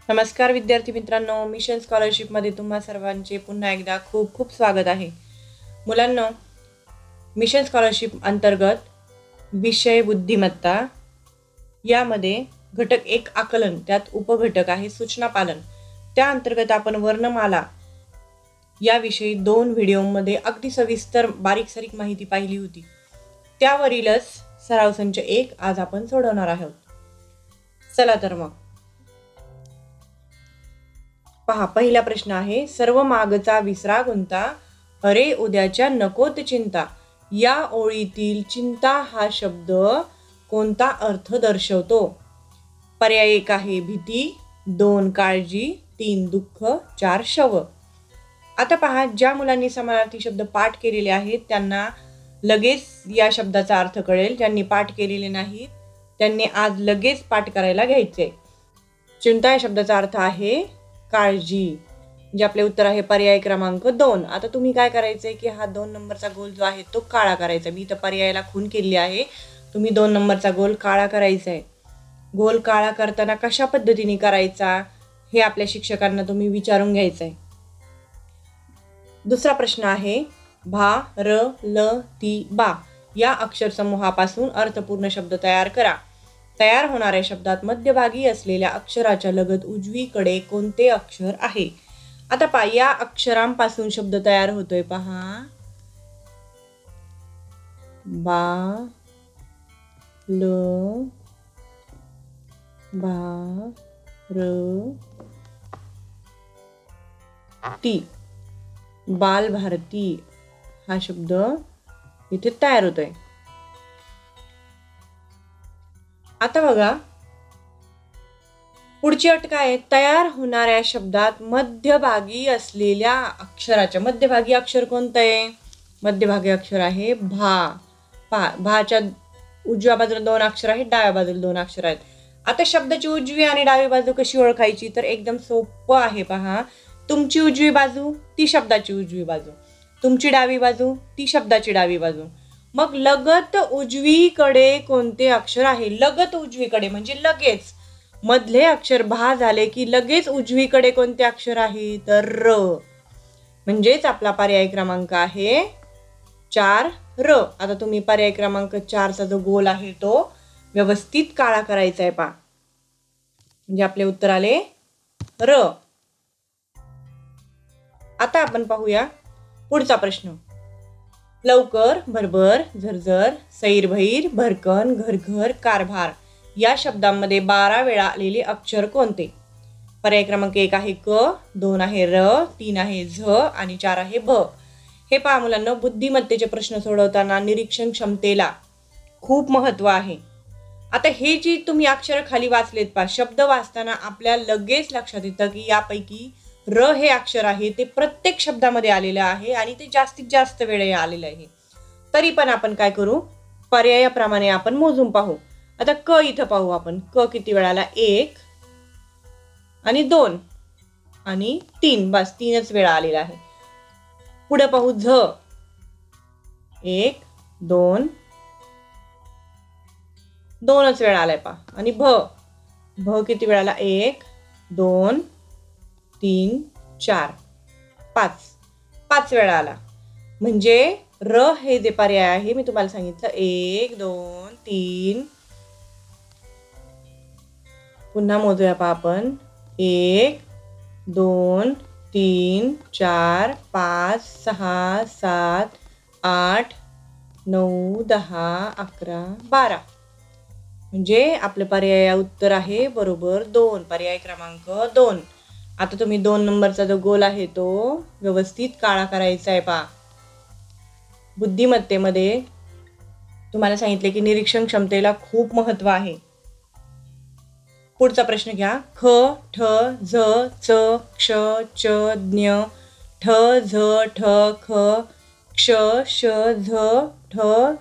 नमस्कार विद्यार्थी मित्रांनो, मिशन स्कॉलरशिपमध्ये तुम्हा सर्वांचे पुन्हा एकदा खूप खूप स्वागत आहे. मुलांनो, मिशन स्कॉलरशिप अंतर्गत विषय बुद्धिमत्ता यामध्ये घटक 1 आकलन, त्यात उपघटक आहे सूचना पालन. त्या अंतर्गत आपण वर्णमाला याविषयी 2 व्हिडिओमध्ये अगदी सविस्तर बारीक सारीक माहिती पाहिली होती. त्यावरीलच सराव संच 1 आज आपण सोडवणार आहोत. चला तर मग पहा, पहिला प्रश्न आहे, सर्व मागचा विसरा गुंता, अरे उद्याच्या नकोत चिंता. या ओळीतील चिंता हा शब्द कोणता अर्थ दर्शवतो? पर्याय 1 आहे भीती, 2 काळजी, 3 दुःख, 4 शव. आता पहा, ज्या मुलांनी समानार्थी शब्द पाठ केलेले आहेत त्यांना लगेच या शब्दाचा अर्थ कळेल. ज्यांनी पाठ केलेले नाहीत त्यांनी आज लगेच पाठ करायला घ्यायचे. चिंता या शब्दाचा अर्थ आहे काळजी. म्हणजे आपले उत्तर आहे पर्याय क्रमांक 2. आता तुम्ही काय करायचंय की हा 2 नंबरचा गोल जो आहे तो काळा करायचा. मी तर पर्यायाला खून केली आहे, तुम्ही 2 नंबरचा गोल काळा करायचा आहे. गोल काळा करताना कशा पद्धतीने करायचा हे आपल्या शिक्षकांना तुम्ही विचारून घ्यायचं आहे. दुसरा प्रश्न आहे, भा, र, ल, ती, बा या अक्षर समूहापासून अर्थपूर्ण शब्द तयार करा. तयार होणाऱ्या शब्दात मध्यभागी असलेल्या अक्षराच्या लगत उजवीकडे कोणते अक्षर आहे? आता पहा, या अक्षरांपासून शब्द तयार होतोय. पहा, बा, ल, भा, र, ती, बाल भारती हा शब्द इथे तयार होतोय. आता बघा, पुढची अट काय आहे? तयार होणाऱ्या शब्दात मध्यभागी असलेल्या अक्षराच्या, मध्यभागी अक्षर कोणतं आहे? मध्यभागी अक्षर आहे भा. भाच्या उजव्या बाजूला 2 अक्षर आहेत, डाव्या बाजूला 2 अक्षर आहेत. आता शब्दाची उजवी आणि डावी बाजू कशी ओळखायची? तर एकदम सोपं आहे. पहा, तुमची उजवी बाजू ती शब्दाची उजवी बाजू, तुमची डावी बाजू ती शब्दाची डावी बाजू. मग लगत उजवीकडे कोणते अक्षर आहे? लगत उजवीकडे म्हणजे लगेच मधले अक्षर भा झाले की लगेच उजवीकडे कोणते अक्षर आहे? तर र. म्हणजेच आपला पर्याय क्रमांक आहे 4 र. आता तुम्ही पर्याय क्रमांक 4 चा जो गोल आहे तो व्यवस्थित काळा करायचा आहे. पहा, म्हणजे आपले उत्तर आले र. आता आपण पाहूया पुढचा प्रश्न. लवकर, भरभर, झरझर, सैरभैर, भरकन, घरघर, कारभार या शब्दांमध्ये 12 वेळा आलेले अक्षर कोणते? पर्याय क्रमांक 1 आहे क, 2 आहे र, 3 आहे झ आणि 4 आहे भ. हे पहा मुलांना, बुद्धिमत्तेचे प्रश्न सोडवताना निरीक्षण क्षमतेला खूप महत्व आहे. आता हे जी तुम्ही अक्षर खाली वाचलेत पहा, शब्द वाचताना आपल्या लगेच लक्षात येतं की यापैकी र हे अक्षर आहे ते प्रत्येक शब्दामध्ये आलेलं आहे आणि ते जास्तीत जास्त वेळे आलेलं आहे. तरी पण आपण काय करू, पर्यायाप्रमाणे आपण मोजून पाहू. आता क इथं पाहू आपण, क किती वेळाला? 1 आणि 2 आणि 3, बस 3च वेळा आलेला आहे. पुढे पाहू झ, 1 2 2च वेळा आलाय पहा. आणि भ, भ किती वेळाला? 1 2 3 4 5 वेळा आला. म्हणजे र हे जे पर्याय आहे मी तुम्हाला सांगितलं 1 2 3, पुन्हा मोजूया पहा आपण, 1 2 3 4 5 6 7 8 9 10 11 12. म्हणजे आपलं पर्याय उत्तर आहे बरोबर 2, पर्याय क्रमांक 2. आता तुम्ही 2 नंबरचा जो गोल आहे तो व्यवस्थित काळा करायचा आहे. पहा, बुद्धिमत्तेमध्ये तुम्हाला सांगितले की निरीक्षण क्षमतेला खूप महत्व आहे. पुढचा प्रश्न घ्या. ख, ठ, झ, च, क्ष, च, ज्ञ, ठ, झ, ठ, ख, क्ष, श, झ, ठ,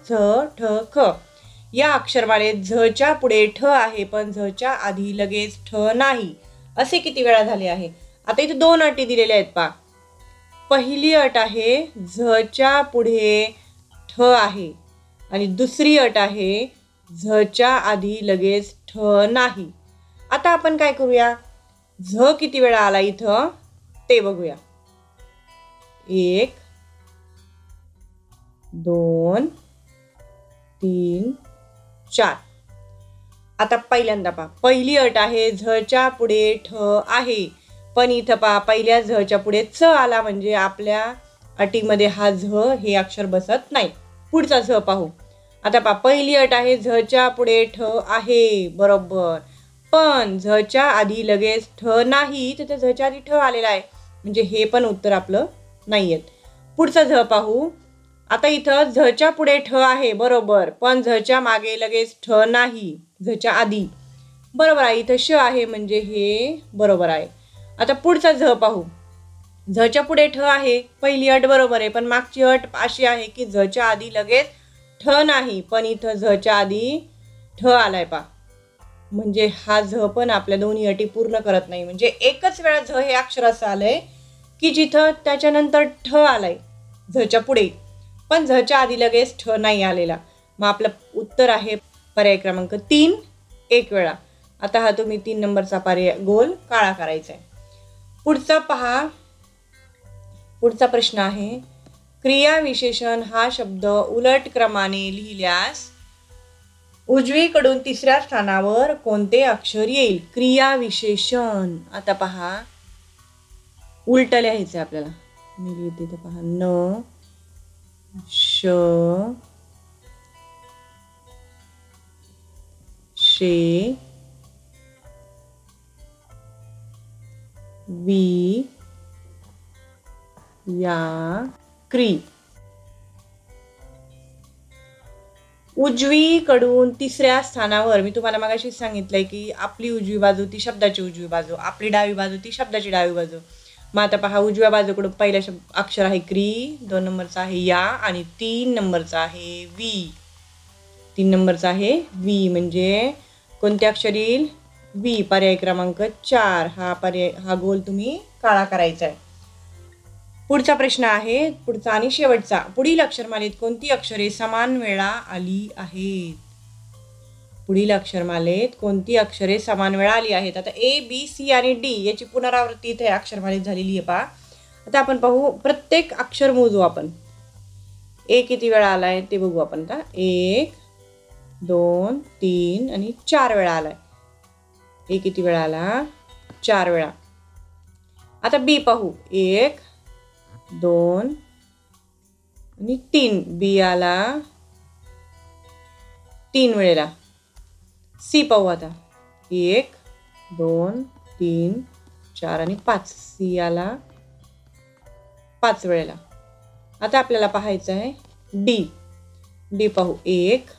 झ, ठ, ख या अक्षरमाळेत झ च्या पुढे ठ आहे पण झ च्या आधी लगेच ठ नाही. असे किती वेळा झाले आहे? आता इथे 2 अटी दिलेल्या आहेत पहा. पहिली अट आहे झ च्या पुढे ठ आहे आणि दुसरी अट आहे झ च्या आधी लगेच ठ नाही. आता आपण काय करूया, झ किती वेळा आला इथं ते बघूया. 1 2 3 4. आता पहिल्यांदा पहा, पहिली अट आहे झच्या पुढे ठ आहे, पण इथं पहा पहिल्या झच्या पुढे च आला म्हणजे आपल्या अटीमध्ये हा झ हे अक्षर बसत नाही. पुढचा झ पाहू. आता पहा पहिली अट आहे झच्या पुढे ठ आहे बरोबर, पण झच्या आधी लगेच ठ नाही, तर त्या झच्या आधी ठ आलेला आहे म्हणजे हे पण उत्तर आपलं नाही येत. पुढचा झ पाहू. आता इथं झच्या पुढे ठ आहे बरोबर, पण झच्या मागे लगेच ठ नाही, झच्या आधी बरोबर आहे. इथं श आहे म्हणजे हे बरोबर आहे. आता पुढचा झ पाहू. झच्या पुढे ठ आहे, पहिली अट बरोबर आहे, पण मागची अट अशी आहे की झच्या आधी लगेच ठ नाही, पण इथं झच्या आधी ठ आलाय पा, म्हणजे हा झ पण आपल्या दोन्ही अटी पूर्ण करत नाही. म्हणजे एकच वेळा झ हे अक्षर असं आलंय की जिथं त्याच्यानंतर ठ आलाय झच्या पुढे, पण झच्या आधी लगेच ठ नाही आलेला. मग आपलं उत्तर आहे पर्याय क्रमांक 3 एक वेळा. आता हा तुम्ही 3 नंबरचा पर्याय गोल काळा करायचा आहे. पुढचा पहा. पुढचा प्रश्न आहे क्रियाविशेषण हा शब्द उलट क्रमाने लिहिल्यास उजवीकडून तिसऱ्या स्थानावर कोणते अक्षर येईल? क्रियाविशेषण. आता पहा उलट लिहायचं आपल्याला. मी लिहिते तर पहा न श शे वी या क्री. उजवीकडून तिसऱ्या स्थानावर मी तुम्हाला मगाशी सांगितलंय की आपली उजवी बाजू ती शब्दाची उजवी बाजू, आपली डावी बाजू ती शब्दाची डावी बाजू. मग आता पहा उजव्या बाजूकडून पहिला अक्षर आहे क्री, 2 नंबरचा आहे या आणि 3 नंबरचा आहे वी. 3 नंबरचा आहे वी म्हणजे कोणते अक्षर येईल? वी. पर्याय क्रमांक 4 हा गोल तुम्ही काळा करायचा आहे. पुढचा प्रश्न आहे पुढचा आणि शेवटचा. पुढील अक्षरमालेत कोणती अक्षरे समान वेळा आली आहेत? पुढील अक्षरमालेत कोणती अक्षरे समान वेळा आली आहेत? आता ए बी सी आणि डी याची पुनरावृत्ती इथे अक्षरमालेत झालेली आहे पहा. आता आपण पाहू प्रत्येक अक्षर मोजू आपण. ए किती वेळा आलाय ते बघू आपण. आता 1 2 3 आणि 4 वेळा आलाय. ए किती वेळा आला? 4 वेळा. आता बी पाहू. 1 2 आणि 3 बी आला 3 वेळेला. सी पाहू आता. 1 2 3 4 आणि 5 सी आला 5 वेळेला. आता आपल्याला पाहायचं आहे डी. डी पाहू. 1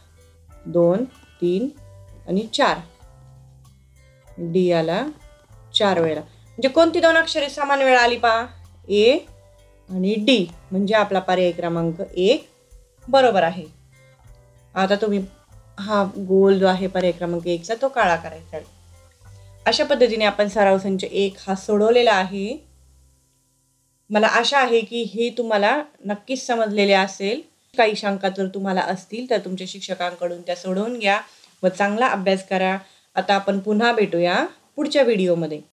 2 3 आणि 4 डी आला 4 वेळेला. म्हणजे कोणती दोन अक्षरे समान वेळा आली पहा? ए आणि डी म्हणजे आपला पर्याय क्रमांक 1 बरोबर आहे. आता तुम्ही हा गोल जो आहे पर्याय क्रमांक 1 चा तो काळा करायचा आहे. अशा पद्धतीने आपण सराव संच 1 हा सोडवलेला आहे. मला आशा आहे की हे तुम्हाला नक्कीच समजलेले असेल. काही शंका जर तुम्हाला असतील तर तुमच्या शिक्षकांकडून त्या सोडवून घ्या व चांगला अभ्यास करा. आता आपण पुन्हा भेटूया पुढच्या व्हिडिओमध्ये.